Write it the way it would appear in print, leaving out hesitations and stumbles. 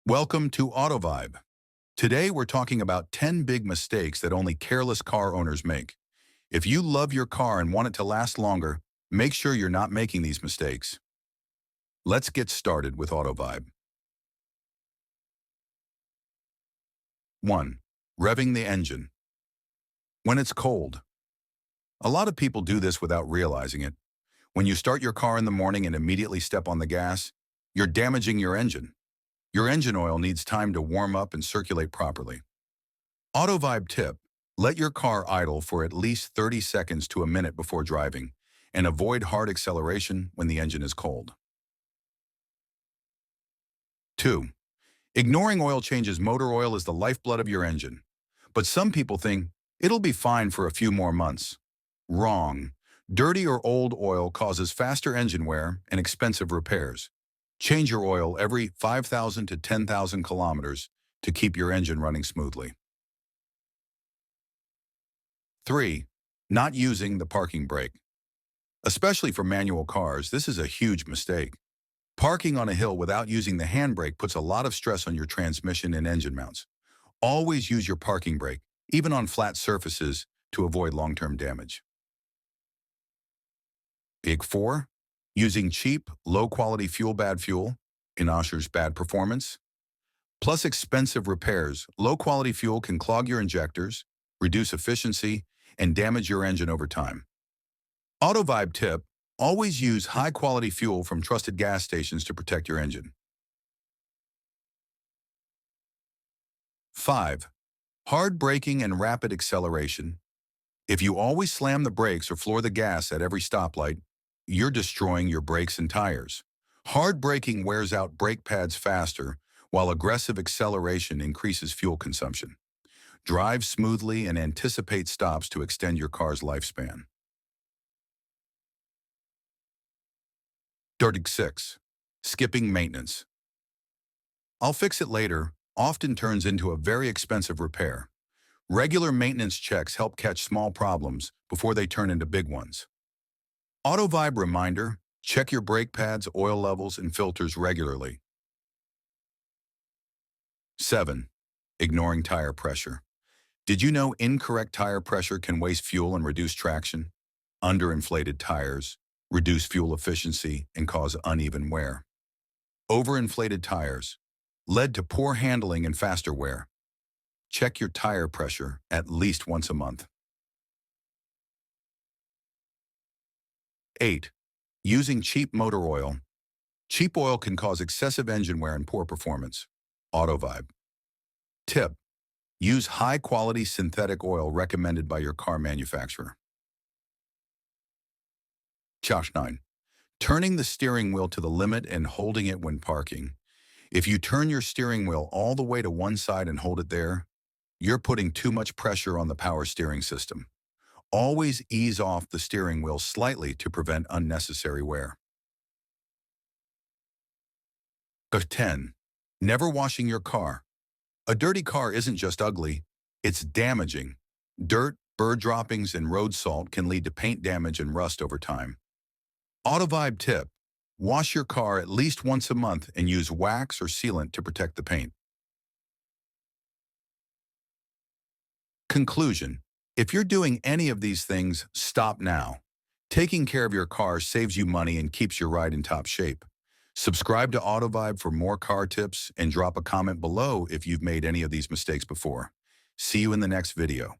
Welcome to AutoVibe. Today we're talking about 10 big mistakes that only careless car owners make. If you love your car and want it to last longer, make sure you're not making these mistakes. Let's get started with AutoVibe. 1. Revving the engine. When it's cold. A lot of people do this without realizing it. When you start your car in the morning and immediately step on the gas, you're damaging your engine. Your engine oil needs time to warm up and circulate properly. AutoVibe tip: let your car idle for at least 30 seconds to a minute before driving, and avoid hard acceleration when the engine is cold. 2. Ignoring oil changes. Motor oil is the lifeblood of your engine. But some people think it'll be fine for a few more months. Wrong. Dirty or old oil causes faster engine wear and expensive repairs. Change your oil every 5,000 to 10,000 kilometers to keep your engine running smoothly. 3. Not using the parking brake. Especially for manual cars, this is a huge mistake. Parking on a hill without using the handbrake puts a lot of stress on your transmission and engine mounts. Always use your parking brake, even on flat surfaces, to avoid long-term damage. Big 4. Using cheap, low-quality fuel. Bad fuel ensures bad performance. Plus expensive repairs. Low-quality fuel can clog your injectors, reduce efficiency, and damage your engine over time. AutoVibe tip: always use high-quality fuel from trusted gas stations to protect your engine. 5. Hard braking and rapid acceleration. If you always slam the brakes or floor the gas at every stoplight, you're destroying your brakes and tires. Hard braking wears out brake pads faster, while aggressive acceleration increases fuel consumption. Drive smoothly and anticipate stops to extend your car's lifespan. 36. Skipping maintenance. "I'll fix it later" often turns into a very expensive repair. Regular maintenance checks help catch small problems before they turn into big ones. AutoVibe reminder: check your brake pads, oil levels, and filters regularly. 7. Ignoring tire pressure. Did you know incorrect tire pressure can waste fuel and reduce traction? Underinflated tires reduce fuel efficiency and cause uneven wear. Overinflated tires led to poor handling and faster wear. Check your tire pressure at least once a month. 8. Using cheap motor oil. Cheap oil can cause excessive engine wear and poor performance. AutoVibe tip: use high-quality synthetic oil recommended by your car manufacturer. 9. Turning the steering wheel to the limit and holding it when parking. If you turn your steering wheel all the way to one side and hold it there, you're putting too much pressure on the power steering system. Always ease off the steering wheel slightly to prevent unnecessary wear. 10. Never washing your car. A dirty car isn't just ugly, it's damaging. Dirt, bird droppings, and road salt can lead to paint damage and rust over time. AutoVibe tip: wash your car at least once a month and use wax or sealant to protect the paint. Conclusion: if you're doing any of these things, stop now. Taking care of your car saves you money and keeps your ride in top shape. Subscribe to AutoVibe for more car tips and drop a comment below if you've made any of these mistakes before. See you in the next video.